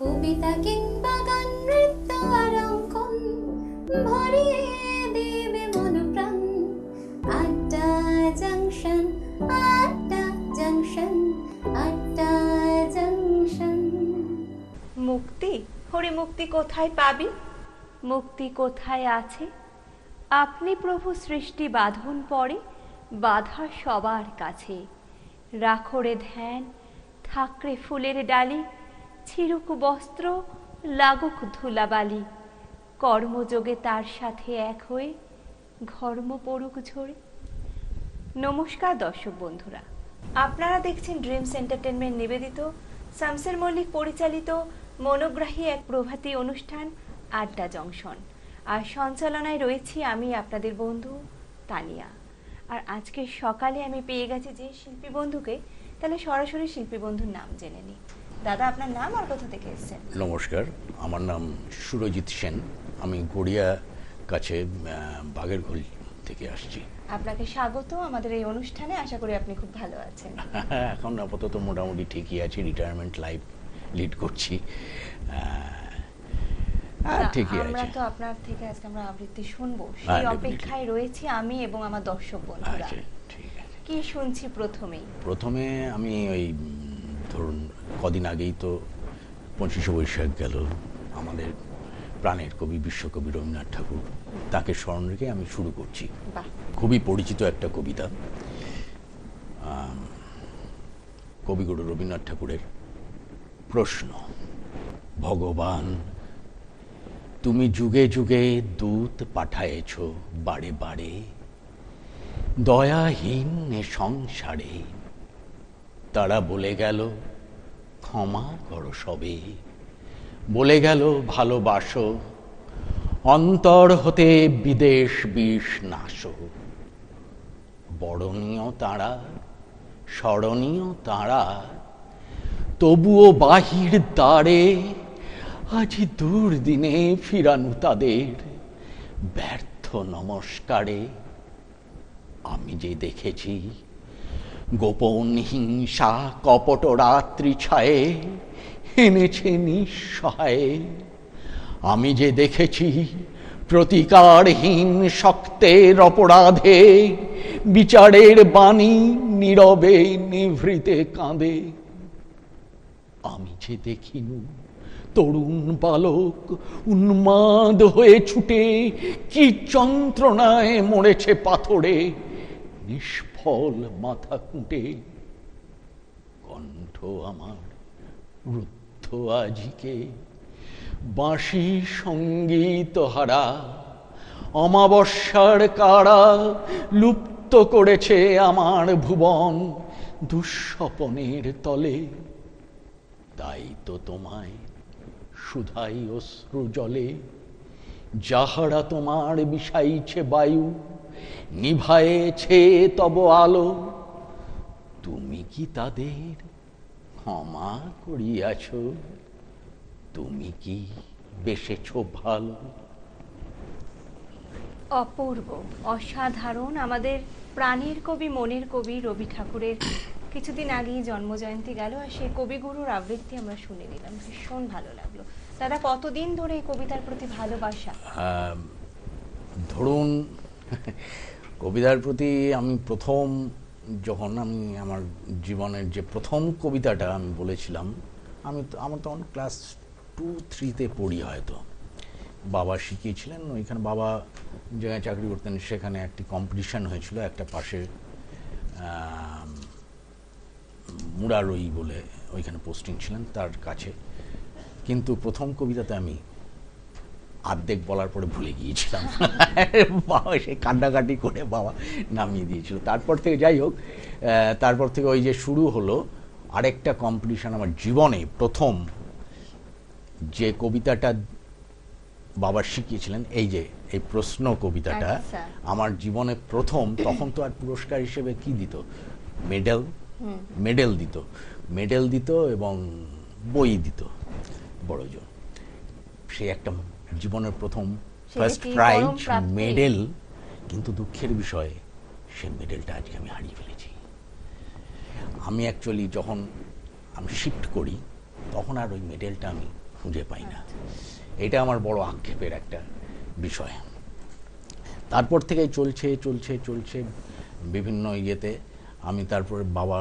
কবিতা কিংবা গান, নৃত্য আর অঙ্কন ভরিয়ে দেবে মন প্রাণ। আড্ডা জাংশন, আড্ডা জাংশন, আড্ডা জাংশন। মুক্তি, হরি মুক্তি কোথায় পাবি? মুক্তি কোথায় আছে? আপনি প্রভু সৃষ্টি বাঁধন পড়ে বাধা সবার কাছে। রাখরে ধ্যান, থাকরে ফুলের ডালি, ছিড়ুক বস্ত্র, লাগুক ধুলাবালি। কর্মযোগে তার সাথে এক হয়ে ঘর্ম পড়ুক ঝরে। নমস্কার দর্শক বন্ধুরা, আপনারা দেখছেন ড্রিমস এন্টারটেনমেন্ট নিবেদিত শামসের মল্লিক পরিচালিত মনোগ্রাহী এক প্রভাতী অনুষ্ঠান আড্ডা জংশন। আর সঞ্চালনায় রয়েছি আমি আপনাদের বন্ধু তানিয়া। আর আজকে সকালে আমি পেয়ে গেছি যে শিল্পী বন্ধুকে, তাহলে সরাসরি শিল্পী বন্ধুর নাম জেনে নিই। দাদা, আপনার নাম আর কোথা থেকে এসেছেন? নমস্কার, আমার নাম সুরজিৎ সেন। আমি গড়িয়া কাছে বাগেরঘোল থেকে আসছি। আপনাকে স্বাগত আমাদের এই অনুষ্ঠানে। আশা করি আপনি খুব ভালো আছেন। এখন আপাতত মোটামুটি ঠিকই আছি, রিটায়ারমেন্ট লাইফ লিড করছি। ঠিকই আছে। আমরা তো আপনার থেকে আজকে আমরা আবৃত্তি শুনবো, সেই অপেক্ষায় রয়েছি আমি এবং আমার দর্শক বন্ধুরা। ঠিক আছে। কি শুনছি প্রথমে আমি ওই ধরুন কদিন আগেই তো 25শে বৈশাখ গেল, আমাদের প্রাণের কবি বিশ্বকবি রবীন্দ্রনাথ ঠাকুর, তাকে স্মরণ রেখে আমি শুরু করছি। খুবই পরিচিত একটা কবিতা, কবিগুরু রবীন্দ্রনাথ ঠাকুরের প্রশ্ন। ভগবান, তুমি যুগে যুগে দূত পাঠায়েছ বারে বারে দয়াহীন এ সংসারে। তারা বলে গেল ক্ষমা করো সবে, বলে গেল ভালোবাসো, অন্তর হতে বিদেশ বিষ নাশো। বরণীয় তারা, স্মরণীয় তারা, তবুও বাহির দ্বারে আজি দুর্দিনে ফিরানু তাদের ব্যর্থ নমস্কারে। আমি যে দেখেছি গোপন হিংসা কপট রাত্রি ছায়ে এনেছে নিঃসহায়ে। আমি যে দেখেছি প্রতিকারহীন শক্তের অপরাধে বিচারের বাণী নীরবে নিভৃতে কাঁদে। আমি যে দেখিনু তরুণ বালক উন্মাদ হয়ে ছুটে কি যন্ত্রণায় মরেছে পাথরে নিষ্ফল মাথা খুঁটে। কণ্ঠ আমার রুদ্ধ আজিকে বাঁশি সঙ্গীত হারা, অমাবস্যার কারা লুপ্ত করেছে আমার ভুবন দুঃস্বপনের তলে। তাই তো তোমায় সুধাই অশ্রু জলে, যাহারা তোমার বিষাইছে বায়ু, নিভায়েছে তব আলো। তুমি কি তাদের ক্ষমা করিয়াছ? তুমি কি বেসেছ ভালো? অপূর্ব, অসাধারণ। আমাদের প্রাণের কবি, মনের কবি রবি ঠাকুরের কিছুদিন আগেই জন্মজয়ন্তী গেল, আর সেই কবিগুরুর আবৃত্তি আমরা শুনে নিলাম, ভীষণ ভালো লাগলো। দাদা, কতদিন ধরে এই কবিতার প্রতি ভালোবাসা? ধরুন কবিতার প্রতি আমি প্রথম, যখন আমি আমার জীবনের যে প্রথম কবিতাটা আমি বলেছিলাম, আমার তখন ক্লাস 2-3-তে পড়ি হয়তো। বাবা শিখিয়েছিলেন, ওইখানে বাবা জায়গায় চাকরি করতেন, সেখানে একটি কম্পিটিশান হয়েছিল একটা পাশে মুরারই বলে ওইখানে পোস্টিং ছিলেন তার কাছে। কিন্তু প্রথম কবিতাতে আমি আর্ধেক বলার পরে ভুলে গিয়েছিলাম। বাবা সে কান্নাকাটি করে বাবা নামিয়ে দিয়েছিল। তারপর থেকে যাই হোক, তারপর থেকে ওই যে শুরু হলো আরেকটা কম্পিটিশান আমার জীবনে। প্রথম যে কবিতাটা বাবা শিখিয়েছিলেন, এই যে এই প্রশ্ন কবিতাটা আমার জীবনে প্রথম। তখন তো আর পুরস্কার হিসেবে কি দিত? মেডেল দিত এবং বই দিত বড় জোর। সে একটা জীবনের প্রথম ফার্স্ট প্রাইজ মেডেল। কিন্তু দুঃখের বিষয়, সে মেডেলটা আজকে আমি হারিয়ে ফেলেছি। আমি অ্যাকচুয়ালি যখন আমি শিফট করি তখন আর ওই মেডেলটা আমি খুঁজে পাই না। এটা আমার বড় আক্ষেপের একটা বিষয়। তারপর থেকে চলছে চলছে চলছে বিভিন্ন ইয়েতে। আমি তারপরে বাবা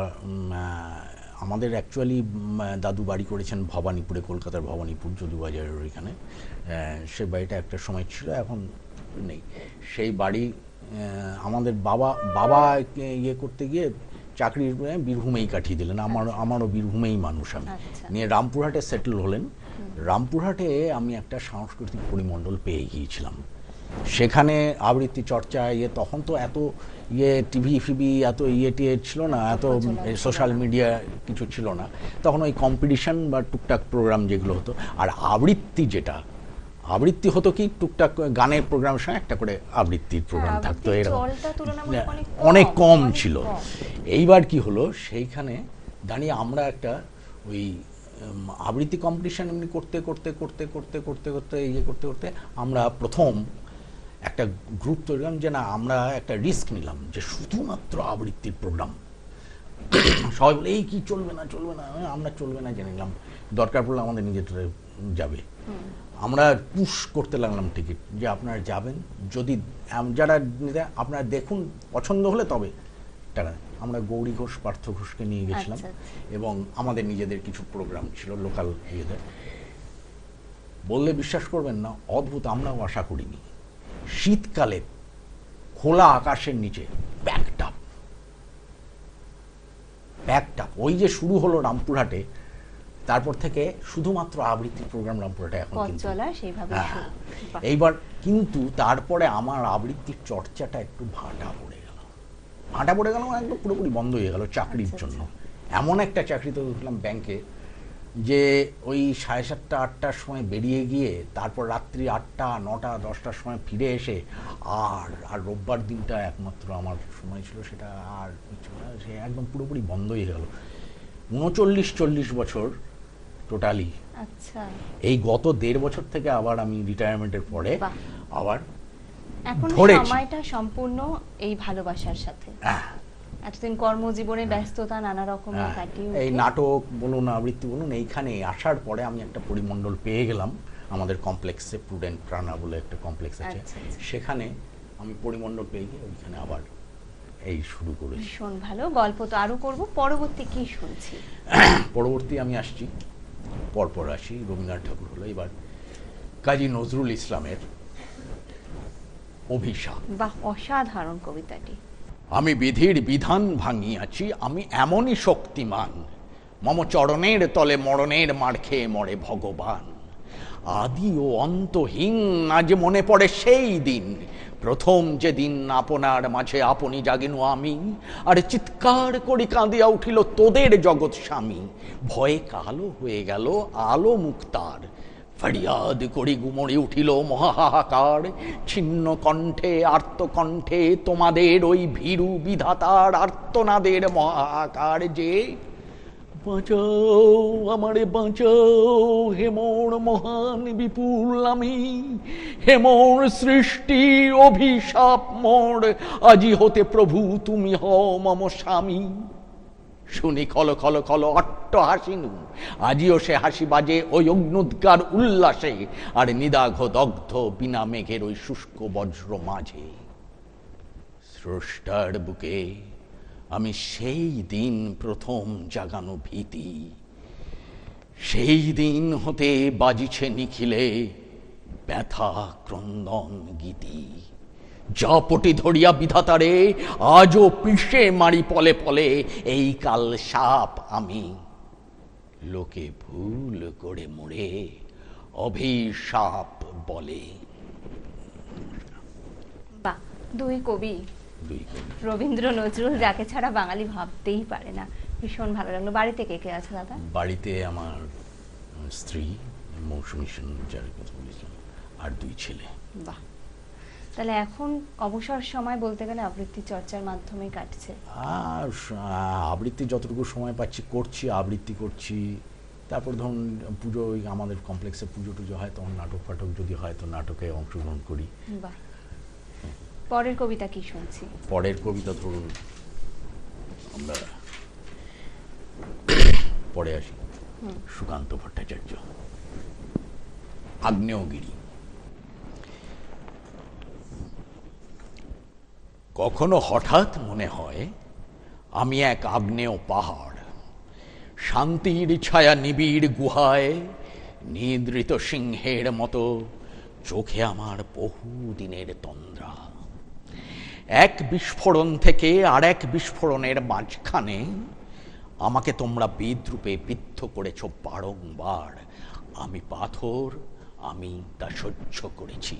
আমাদের অ্যাকচুয়ালি দাদু বাড়ি করেছেন ভবানীপুরে, কলকাতার ভবানীপুর যদুবাজারের ওইখানে। সে বাড়িটা একটা সময় ছিল, এখন নেই সেই বাড়ি। আমাদের বাবা ইয়ে করতে গিয়ে চাকরির বীরভূমেই কাটিয়ে দিলেন। আমারও বীরভূমেই মানুষ আমি। নিয়ে রামপুরহাটে সেটেল হলেন। রামপুরহাটে আমি একটা সাংস্কৃতিক পরিমণ্ডল পেয়ে গিয়েছিলাম। সেখানে আবৃত্তি চর্চা তখন তো এত টিভি ফিভি এত টিয়ে ছিল না, এত সোশ্যাল মিডিয়া কিছু ছিল না তখন। ওই কম্পিটিশন বা টুকটাক প্রোগ্রাম যেগুলো হতো, আর আবৃত্তি হতো কি টুকটাক গানের প্রোগ্রামের সঙ্গে একটা করে আবৃত্তির প্রোগ্রাম থাকতো, এরকম অনেক কম ছিল। এইবার কি হলো, সেইখানে দাঁড়িয়ে আমরা একটা ওই আবৃত্তি কম্পিটিশন এমনি করতে করতে করতে করতে করতে করতে করতে করতে আমরা প্রথম একটা গ্রুপ তৈরি করলাম, যে না আমরা একটা রিস্ক নিলাম যে শুধুমাত্র আবৃত্তির প্রোগ্রাম। সবাই বলে এই কি চলবে না, আমরা চলবে না জেনে নিলাম, দরকার পড়লে আমাদের নিজেদের যাবে। আমরা পুশ করতে লাগলাম টিকিট, যে আপনারা যাবেন, যদি যারা আপনারা দেখুন পছন্দ হলে তবে টাকা। আমরা গৌরী ঘোষ, পার্থ ঘোষকে নিয়ে গেছিলাম এবং আমাদের নিজেদের কিছু প্রোগ্রাম ছিল লোকাল ইয়েতে। বললে বিশ্বাস করবেন না, অদ্ভুত, আমরাও আশা করিনি। শীতকালে খোলা আকাশের নিচে প্যাকড আপ। ওই যে শুরু হলো রামপুরহাটে, তারপর থেকে শুধুমাত্র আবৃত্তি প্রোগ্রাম রামপুরহাটে এখন কিন্তু। এইবার কিন্তু তারপরে আমার আবৃত্তির চর্চাটা একটু ভাটা পড়ে গেল, একদম পুরোপুরি বন্ধ হয়ে গেল চাকরির জন্য। এমন একটা চাকরিতে উঠলাম ব্যাংকে, যে ওই 7:30 8টার সময় বেরিয়ে গিয়ে তারপর রাত্রি 8টা 9টা 10টার সময় ফিরে এসে আর রোববার দিনটা একমাত্র আমার সময় ছিল, সেটা আর কিছু না, সে একদম পুরোপুরি বন্ধ হয়ে গেল। 39-40 বছর টোটালি। এই গত 1.5 বছর থেকে আবার আমি রিটায়ারমেন্টের পরে আবার এখন সময়টা সম্পূর্ণ এই ভালোবাসার সাথে। এতদিন কর্মজীবনে ব্যস্ততা নানা রকমের কাটিয়ে এই নাটক বলুন, আবৃত্তি বলুন, এইখানে আসার পরে আমি একটা পরিমণ্ডল পেয়ে গেলাম আমাদের কমপ্লেক্সে, প্রুডেন্ট প্রাণা বলে একটা কমপ্লেক্স আছে, সেখানে আমি পরিমণ্ডল পেয়ে গিয়ে ওইখানে আবার এই শুরু করেছি। ভীষণ ভালো। গল্প তো আরো করব, পরবর্তী কি শুনছি? পরবর্তী আমি আসছি, পরপর আসি। রবীন্দ্রনাথ ঠাকুর হলো, এবার কাজী নজরুল ইসলামের অভিশাপ। বাহ, অসাধারণ কবিতাটি। আমি বিধির বিধান ভাঙিয়াছি, আমি এমনই শক্তিমান, মম চরণের তলে মরণের মার খেয়ে মরে ভগবান। আদি ও অন্তহীন আজ মনে পড়ে সেই দিন, প্রথম যেদিন আপনার মাঝে আপনি জাগিনু আমি, আর চিৎকার করি কাঁদিয়া উঠিল তোদের জগৎ স্বামী। ভয়ে কালো হয়ে গেল আলো মুক্তার, ফরিয়াদ করি গুমড়ে উঠিল মহাহাকার। ছিন্ন কণ্ঠে আর্তকণ্ঠে তোমাদের ওই ভীরু বিধাতার আর্তনাদের মহাকার, যে বাঁচাও আমারে বাঁচাও, হেমোর মহান বিপুল আমি, হেমোর সৃষ্টি অভিশাপ মোর, আজি হতে প্রভু তুমি হও মম স্বামী। শুনি খল খল খল অট্ট হাসিনু, আজিও সে হাসি বাজে ওই অগ্নুদ্গার উল্লাসে, আর নিদাঘ দগ্ধ বিনা মেঘের ওই শুষ্ক বজ্র মাঝে। স্রষ্টার বুকে আমি সেই দিন প্রথম জাগানো ভীতি, সেই দিন হতে বাজিছে নিখিলে ব্যথা ক্রন্দন গীতি। জপটি ধরিয়া বিধাতারে আজও পিষে মারি পলে পলে, এই কাল সাপ আমি, লোকে ভুল করে মোড়ে অভিশাপ বলে। বাহ, দুই কবি, রবীন্দ্র নজরুল, যাকে ছাড়া বাঙালি ভাবতেই পারে না। ভীষণ ভালো লাগলো। বাড়িতে কে কে আছে দাদা? বাড়িতে আমার স্ত্রী মৌসুমী সেন, যার কথা বলেছিলাম, আর 2 ছেলে। বাহ, তাহলে এখন অবসর সময় বলতে গেলে আবৃত্তি চর্চার মাধ্যমে কাটছে। আর আবৃত্তি যতটুকু সময় পাচ্ছি করছি, আবৃত্তি করছি। তারপর ধরুন পুজো, আমাদের কমপ্লেক্সে পুজো টুজো হয়, তখন নাটক ফাটক যদি হয় তো নাটকে অংশগ্রহণ করি। বাহ, পরের কবিতা কি শুনছি? পরের কবিতা ধরুন আমরা পরে আসি, সুকান্ত ভট্টাচার্য। আগ্নেয়গিরি। কখনো হঠাৎ মনে হয় আমি এক আগ্নেয় পাহাড়, শান্তির ছায়া নিবিড় গুহায় নিদ্রিত সিংহের মতো চোখে আমার বহুদিনের তন্দ্রা। এক বিস্ফোরণ থেকে আর এক বিস্ফোরণের মাঝখানে আমাকে তোমরা বিদ্রূপে বিদ্ধ করেছ বারংবার। আমি পাথর, আমি তা সহ্য করেছি।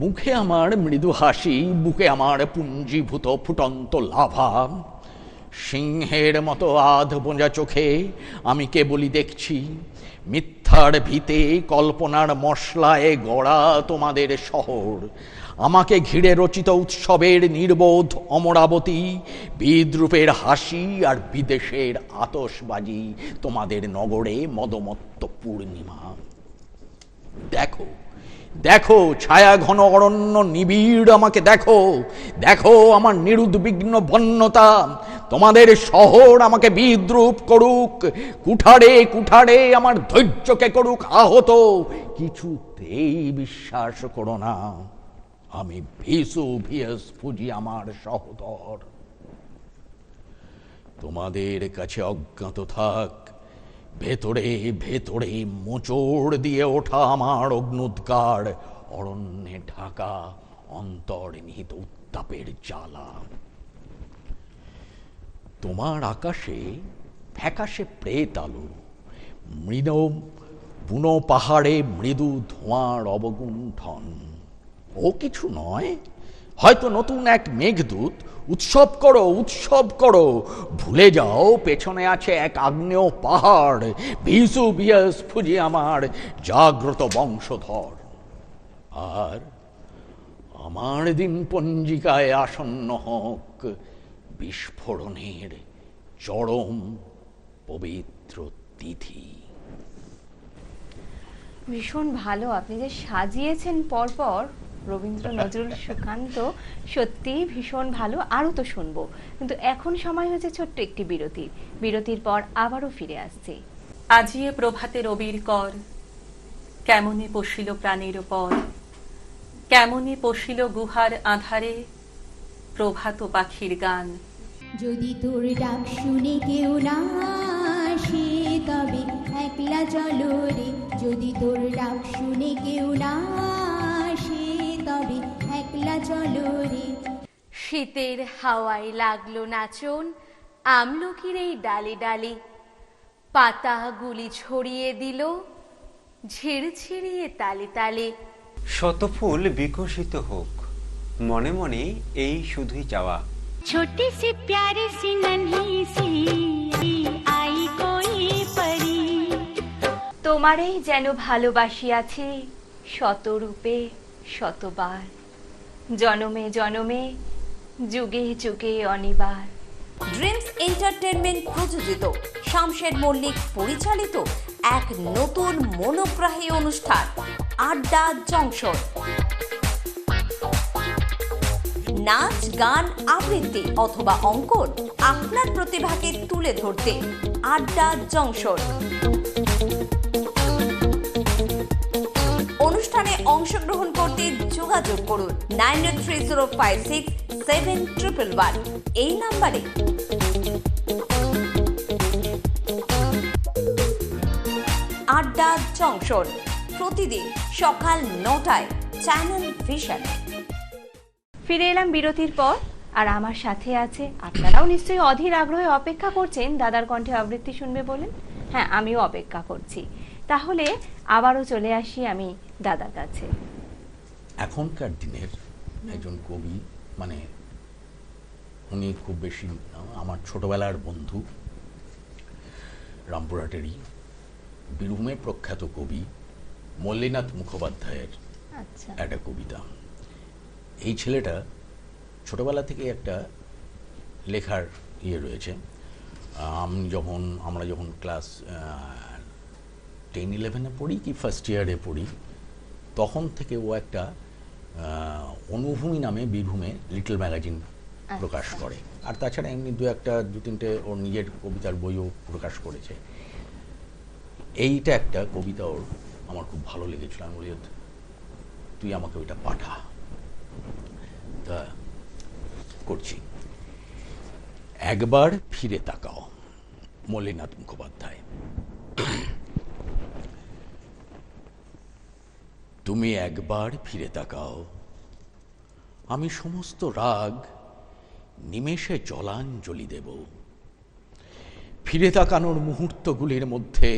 মুখে আমার মৃদু হাসি, বুকে আমার পুঞ্জীভূত ফুটন্ত লাভা। সিংহের মতো আধ বোঁজা চোখে আমি কেবলই দেখছি মিথ্যার ভিতে কল্পনার মশলায় গড়া তোমাদের শহর। আমাকে ঘিরে রচিত উৎসবের নির্বোধ অমরাবতী, বিদ্রূপের হাসি আর বিদেশের আতশবাজি তোমাদের নগরে মদমত্ত পূর্ণিমা। দেখো দেখো ছায়া ঘন অরণ্য নিবিড় আমাকে দেখো, দেখো আমার নিরুদ্বিগ্ন বন্যতা। তোমাদের শহর আমাকে বিদ্রূপ করুক, কুঠারে কুঠারে আমার ধৈর্যকে করুক আহত, কিছুতেই বিশ্বাস করো না আমি ভেসুভিয়াস ফুজি আমার সহোদর। তোমাদের কাছে অজ্ঞাত থাক ভেতরে ভেতরে মোচড় দিয়ে ওঠা আমার অগ্নুদ্গার, অরণ্যে ঢাকা অন্তর্নিহিত উত্তাপের জ্বালা। তোমার আকাশে ফ্যাকাশে প্রেত আলো, মৃদ বুনো পাহাড়ে মৃদু ধোঁয়ার অবগুণ্ঠন। ও কিছু নয়, হয়তো নতুন এক মেঘদূত। উৎসব করো উৎসব করো, ভুলে যাও পেছনে আছে এক আগ্নেয় পাহাড়, ভেসুভিয়াস ফুজি আমার জাগ্রত বংশধর। আর আমার দিন পঞ্জিকায় আসন্ন হোক বিস্ফোরণের চরম পবিত্র তিথি। ভীষণ ভালো, আপনি যে সাজিয়েছেন পরপর রবীন্দ্র নজরুল সুকান্ত, সত্যি ভীষণ ভালো। আরও তো শুনবো, কিন্তু এখন সময় হয়েছে ছোট্ট একটি বিরতির। বিরতির পর আবারও ফিরে আসছি। আজিয়ে প্রভাতে রবির কর, কেমনে পশিল প্রাণের পর, কেমনে পশিল গুহার আধারে প্রভাত পাখির গান। যদি তোর ডাক শুনে কেউ না আসে তবে একলা চলো রে, যদি তোর ডাক শুনে কেউ না আসে তবে একলা চলো রে। শীতের হাওয়ায় লাগলো নাচন আমলকির এই ডালে ডালে, পাতাগুলি ছড়িয়ে দিল ঝিরঝিরিয়ে তালে তালে। শতফুল বিকশিত হোক, মনে মনে এই শুধুই চাওয়া। छोटी सी प्यारी सी नन्ही सी आई कोई परी, তোমারেই যেন ভালোবাসিয়াছি শতরূপে শতবার, জনমে জনমে যুগে যুগে অনিবার। ড্রিমস এন্টারটেনমেন্ট প্রযোজিত, শামশের মল্লিক পরিচালিত এক নতুন মনোগ্রাহী অনুষ্ঠান আড্ডা জংশন। নাচ, গান, আবৃত্তি অথবা অঙ্কন, আপনার প্রতিভাকে তুলে ধরতে আড্ডা জংশন। অনুষ্ঠানে অংশগ্রহণ করতে যোগাযোগ করুন 9830567111 এই নাম্বারে। আড্ডা জংশন প্রতিদিন সকাল 9টায় চ্যানেল ভিশনে। ফিরে এলাম বিরতির পর, আর আমার সাথে আছে, আপনারাও নিশ্চয়ই অধীর আগ্রহে অপেক্ষা করছেন দাদার কণ্ঠে আবৃত্তি শুনবে বলেন। হ্যাঁ, আমিও অপেক্ষা করছি। তাহলে আবারও চলে আসি আমি দাদার কাছে। এখনকার দিনের একজন কবি, মানে উনি খুব বেশি আমার ছোটবেলার বন্ধু, রামপুরহাটেরই বীরভূমে প্রখ্যাত কবি মল্লিনাথ মুখোপাধ্যায়ের আচ্ছা, একটা কবিতা। এই ছেলেটা ছোটবেলা থেকে একটা লেখার ইয়ে রয়েছে। আমরা যখন ক্লাস 10-11-এ পড়ি কি ফার্স্ট ইয়ারে পড়ি, তখন থেকে ও একটা অনুভূমি নামে বীরভূমে লিটল ম্যাগাজিন প্রকাশ করে। আর তাছাড়া এমনি দু তিনটে ওর নিজের কবিতার বইও প্রকাশ করেছে। এইটা একটা কবিতা ওর আমার খুব ভালো লেগেছিল। আমি বলি, তুই আমাকে ওইটা পাঠা। তা করছি। একবার ফিরে তাকাও, মল্লিনাথ মুখোপাধ্যায়। তুমি একবার ফিরে তাকাও, আমি সমস্ত রাগ নিমেষে জলাঞ্জলি দেব। ফিরে তাকানোর মুহূর্তগুলির মধ্যে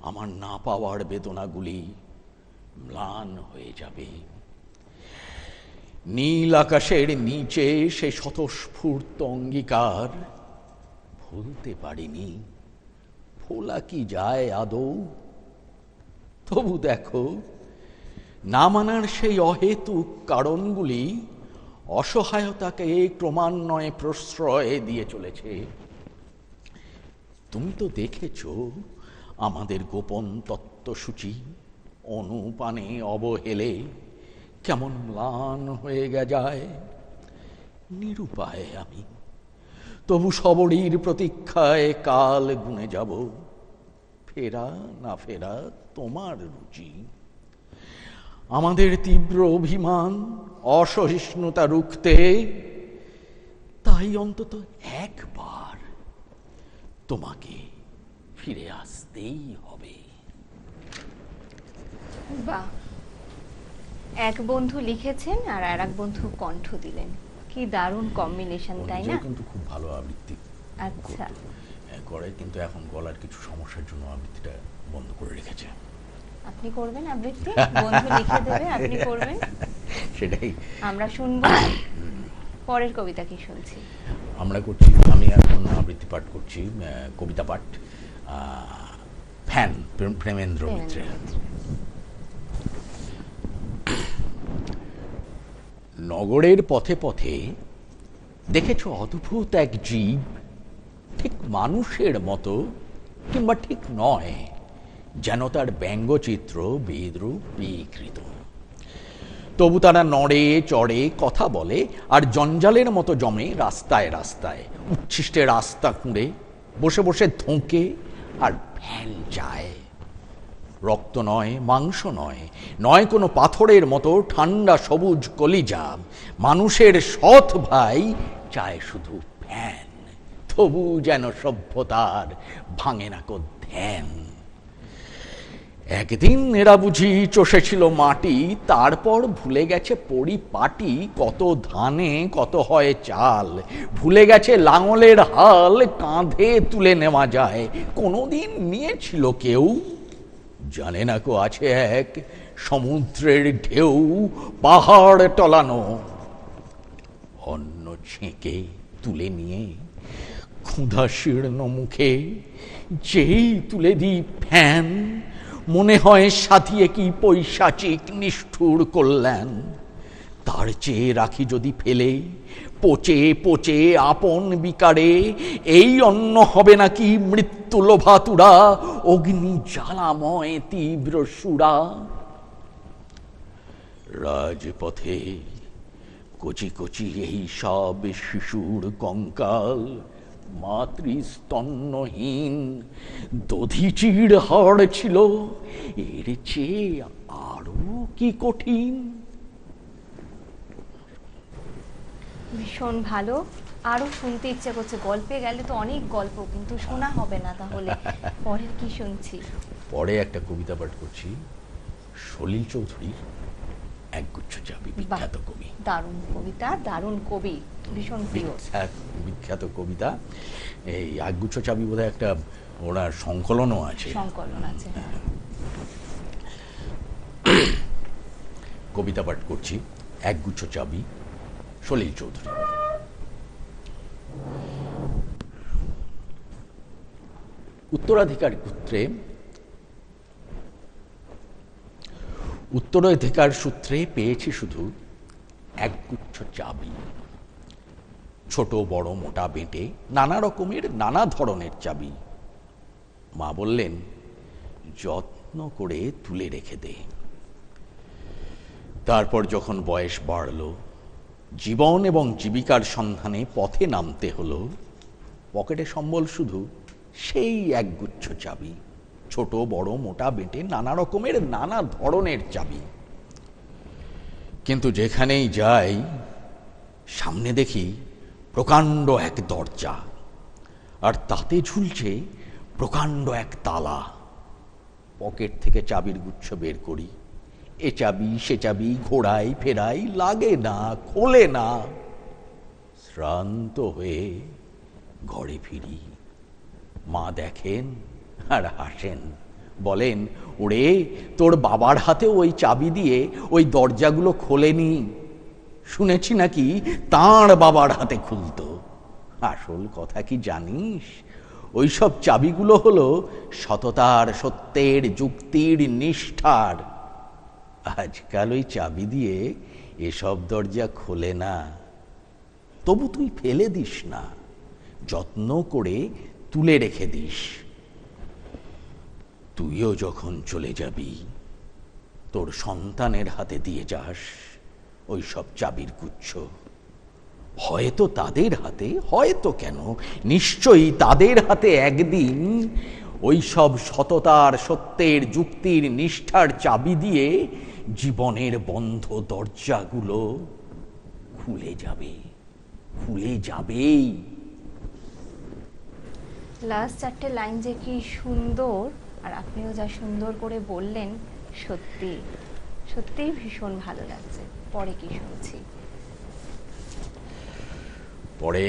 আমার না পাওয়ার বেদনাগুলি ম্লান হয়ে যাবে। নীল আকাশের নিচে সে স্বতঃস্ফূর্ত অঙ্গীকার ভুলতে পারিনি। ভোলা কি যায় আদৌ? তবু দেখো, না মানার সেই অহেতুক কারণগুলি অসহায়তাকে ক্রমান্বয়ে প্রশ্রয় দিয়ে চলেছে। তুমি তো দেখেছ আমাদের গোপন তত্ত্বসূচি অনুপানে অবহেলে কেমন ম্লান হয়ে যায়। নিরুপায় আমি, তবু সবরীর প্রতীক্ষায় কাল গুনে যাব। ফেরা না ফেরা তোমার রুচি। আমাদের তীব্র অভিমান অসহিষ্ণুতা রুখতে তাই অন্তত একবার তোমাকে ফিরে আসতেই হবে। বাহ, এক বন্ধু লিখেছেন আর এক বন্ধু কণ্ঠ দিলেন, কি দারুণ কম্বিনেশন, তাই না? কিন্তু খুব ভালো আবৃত্তি আচ্ছা, করে, কিন্তু এখন গলার কিছু সমস্যার জন্য আবৃত্তিটা বন্ধ করে রেখেছে। আপনি করবেন আবৃত্তি? বন্ধু লিখে দেবে, আপনি করবেন, সেটাই আমরা শুনবো। পরের কবিতা কি শুনছি? আমরা করছি, আমি এখন আবৃত্তি পাঠ করছি, কবিতা পাঠ, ফ্যান, প্রেমেন্দ্র মিত্রের। নগরের পথে পথে দেখেছ অদ্ভুত এক জীব, ঠিক মানুষের মতো কিংবা ঠিক নয়, যেন তার ব্যঙ্গচিত্র বিদ্রূপ বিকৃত। তবু তারা নড়ে চড়ে কথা বলে আর জঞ্জালের মতো জমে রাস্তায় রাস্তায়, উচ্ছিষ্টে রাস্তা খুঁড়ে বসে বসে ধোঁকে আর ফ্যান চায়। রক্ত নয়, মাংস নয়, নয় কোনো পাথরের মতো ঠান্ডা সবুজ কলিজা, মানুষের সৎ ভাই চায় শুধু ফ্যান। তবু যেন সভ্যতার ভাঙে না কো ধ্যান। একদিন এরা বুঝি চষেছিল মাটি, তারপর ভুলে গেছে পরিপাটি, কত ধানে কত হয় চাল, ভুলে গেছে লাঙলের হাল কাঁধে তুলে নেওয়া যায়। কোনোদিন নিয়েছিল কেউ? জানে না কো আছে এক সমুদ্রের ঢেউ পাহাড় টলানো। অন্ন ছেঁকে তুলে নিয়ে ক্ষুধা শীর্ণ মুখে যেই তুলে দিই ফ্যান, মনে হয় সাথিয়ে কি পৈশাচিক নিষ্ঠুর কল্যাণ। তার চেয়ে রাখি যদি ফেলে পচে পচে আপন বিকারে, এই অন্ন হবে নাকি মৃত্যু লোভাতুরা, অগ্নি জ্বালাময় তীব্র সুরা। রাজপথে কচি কচি এই সব শিশুর কঙ্কাল, মাতৃস্তন্যহীন দধিচির হাড় ছিল, এর চেয়ে আরো কি কঠিন। ভীষণ ভালো, আরো শুনতে ইচ্ছে করছে। গল্পে গেলে তো অনেক গল্প, কিন্তু শোনা হবে না। তাহলে পরের কি শুনছি? পরে একটা কবিতা পাঠ করছি, সলিল চৌধুরীর একগুচ্ছ চাবি, বিখ্যাত কবি। দারুণ কবিতা, দারুণ কবি, ভীষণ প্রিয়। বিখ্যাত কবিতা। এই একগুচ্ছ চাবি বোধহয় একটা ওনার সংকলনও আছে। সংকলন আছে। কবিতা পাঠ করছি, একগুচ্ছ চাবি, সলিল চৌধুরী। উত্তরাধিকার সূত্রে পেয়েছি শুধু একগুচ্ছ চাবি, ছোট বড় মোটা বেঁটে নানা রকমের নানা ধরনের চাবি। মা বললেন, যত্ন করে তুলে রেখে দে। তারপর যখন বয়স বাড়ল, জীবন এবং জীবিকার সন্ধানে পথে নামতে হলো, পকেটে সম্বল শুধু সেই একগুচ্ছ চাবি। ছোট বড় মোটা বেটে নানা রকমের নানা ধরনের চাবি। কিন্তু যেখানেই যাই সামনে দেখি প্রকাণ্ড এক দরজা, আর তাতে ঝুলছে প্রকাণ্ড এক তালা। পকেট থেকে চাবির গুচ্ছ বের করি, এ চাবি সে চাবি ঘোরাই ফেরাই, লাগে না, খোলে না। শ্রান্ত হয়ে ঘরে ফিরি। মা দেখেন আর হাসেন, বলেন, ওরে তোর বাবার হাতে ওই চাবি দিয়ে ওই দরজাগুলো খোলেনি, শুনেছি নাকি তাঁর বাবার হাতে খুলতো। আসল কথা কি জানিস, ওই সব চাবিগুলো হলো সততার, সত্যের, যুক্তির, নিষ্ঠার। আজকাল ওই চাবি দিয়ে এসব দরজা খোলে না। তবু তুই ফেলে দিস না, যত্ন করে তুলে রেখে দিস। তুইও যখন চলে যাবি তোর সন্তানের হাতে দিয়ে যাস ওই সব চাবির গুচ্ছ। হয়তো তাদের হাতে, হয়তো কেন, নিশ্চয়ই তাদের হাতে একদিন ওই সব সততার, সত্যের, যুক্তির, নিষ্ঠার চাবি দিয়ে জীবনের বন্ধ দরজাগুলো খুলে যাবে, খুলে যাবেই। লাস্ট 4টে লাইন যে কি সুন্দর, আর আপনিও যা সুন্দর করে বললেন, সত্যি সত্যিই ভীষণ ভালো লাগছে। পরে কি শুনছি? পরে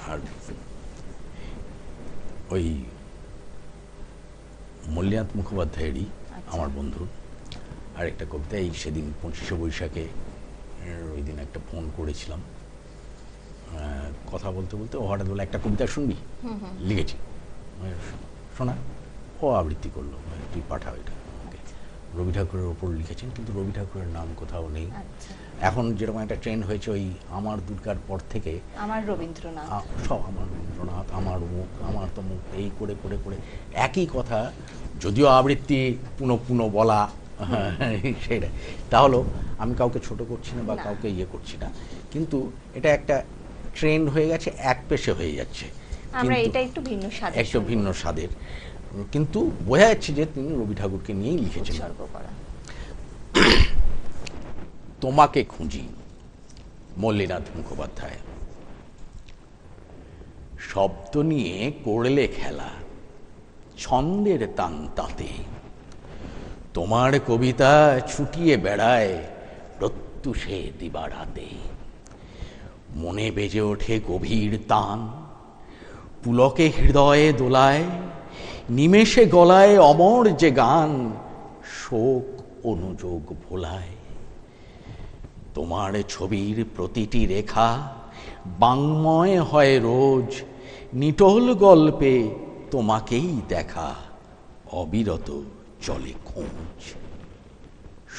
আর ওই মল্লিনাথ মুখোপাধ্যায়েরই, আমার বন্ধু, আর একটা কবিতা, এই সেদিন 25শে বৈশাখে ওই দিন একটা ফোন করেছিলাম, কথা বলতে বলতে ও হঠাৎ বলে, একটা কবিতা শুনবি, লিখেছি, শোনা। ও আবৃত্তি করলো, তুই পাঠাও এটা। রবি ঠাকুরের ওপর লিখেছেন, কিন্তু রবি ঠাকুরের নাম কোথাও নেই। এখন যেরকম একটা ট্রেন্ড হয়েছে, ওই আমার দুর্গার পর থেকে আমার রবীন্দ্রনাথ, সব আমার রবীন্দ্রনাথ, আমার মুখ, আমার তো মুখ, এই করে করে করে একই কথা, যদিও আবৃত্তি পুনঃ পুনঃ বলা সেটা। তাহলে আমি কাউকে ছোট করছি না বা কাউকে ইয়ে করছি না, কিন্তু এটা একটা ট্রেন্ড হয়ে গেছে, এক পেশে হয়ে যাচ্ছে। আমরা এটা একটু ভিন্ন স্বাদের, একটু ভিন্ন স্বাদের, কিন্তু বোঝা যাচ্ছে যে তিনি রবি ঠাকুরকে নিয়েই লিখেছেন। তোমাকে খুঁজি, মল্লিনাথ মুখোপাধ্যায়। শব্দ নিয়ে করলে খেলা, ছন্দের তান তাতে। তোমার কবিতা ছুটিয়ে বেড়ায় প্রত্যুষে দিবারাতে। মনে বেজে ওঠে গভীর তান, পুলকে হৃদয়ে দোলায়, নিমেষে গলায় অমর যে গান, শোক অনুযোগ ভোলায়। তোমার ছবির প্রতিটি রেখা বাংময় হয় রোজ, নিটোল গল্পে তোমাকেই দেখা, অবিরত চলে খোঁজ।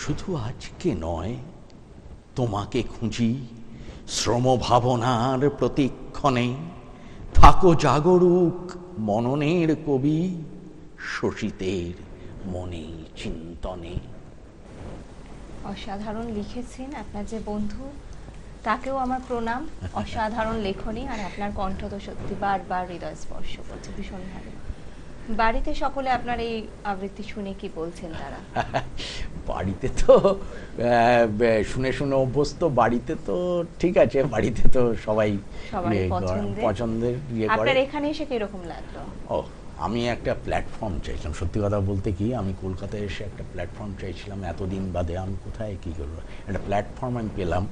শুধু আজকে নয়, তোমাকে খুঁজি শ্রম ভাবনার প্রতিক্ষণে। থাকো জাগরুক মননের কবি, শোষিতের মনে চিন্তনে। অসাধারণ লিখেছেন আপনার যে বন্ধু, তাকেও আমার প্রণাম। অসাধারণ লেখনী, আর আপনার কণ্ঠ তো সত্যি বারবার হৃদয় স্পর্শ করছে, ভীষণ ভালো। বাড়িতে সকলে আপনার এই আবৃত্তি শুনে কি বলছেন তারা? বাড়িতে তো শুনে শুনে অভ্যস্ত, বাড়িতে তো ঠিক আছে, বাড়িতে তো সবাই পছন্দের ইয়ে করে। আপনার এখানে এসে কিরকম লাগলো? ও, আমি একটা প্ল্যাটফর্ম চাইছিলাম, সত্যি কথা বলতে কি, আমি কলকাতায় এসে একটা প্ল্যাটফর্ম চাইছিলাম, এতদিন বাদে আমি কোথায় কি করবো, একটা প্ল্যাটফর্ম আমি পেলাম,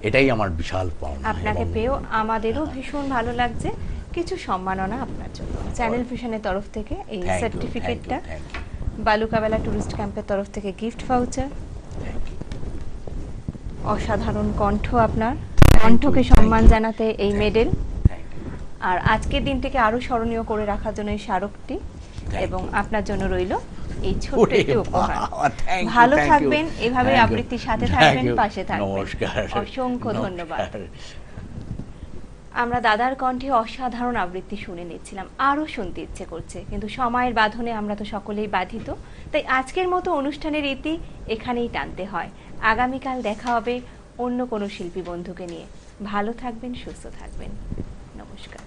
এটাই আমার বিশাল পাওনা। আপনাকে পেয়েও আমাদেরও ভীষণ ভালো লাগছে। কিছু সম্মাননা আপনার জন্য চ্যানেল ভিশনের তরফ থেকে, এই সার্টিফিকেটটা, বালুকাবেলা টুরিস্ট ক্যাম্পের তরফ থেকে গিফট ভাউচার। অসাধারণ কণ্ঠ আপনার, কণ্ঠকে সম্মান জানাতে এই মেডেল, আর আজকের দিনটিকে আরো স্মরণীয় করে রাখার জন্য এই স্মারকটি, এবং আপনার জন্য রইল এই ছোট্ট একটি উপহার। ভালো থাকবেন, এভাবে আবৃত্তির সাথে থাকবেন, পাশে থাকবেন। অসংখ্য ধন্যবাদ। আমরা দাদার কণ্ঠে অসাধারণ আবৃত্তি শুনে নিচ্ছিলাম, আরও শুনতে ইচ্ছে করছে, কিন্তু সময়ের বাঁধনে আমরা তো সকলেই বাধিত। তাই আজকের মতো অনুষ্ঠানের ইতি এখানেই টানতে হয়। আগামীকাল দেখা হবে অন্য কোনো শিল্পী বন্ধুকে নিয়ে। ভালো থাকবেন, সুস্থ থাকবেন। নমস্কার।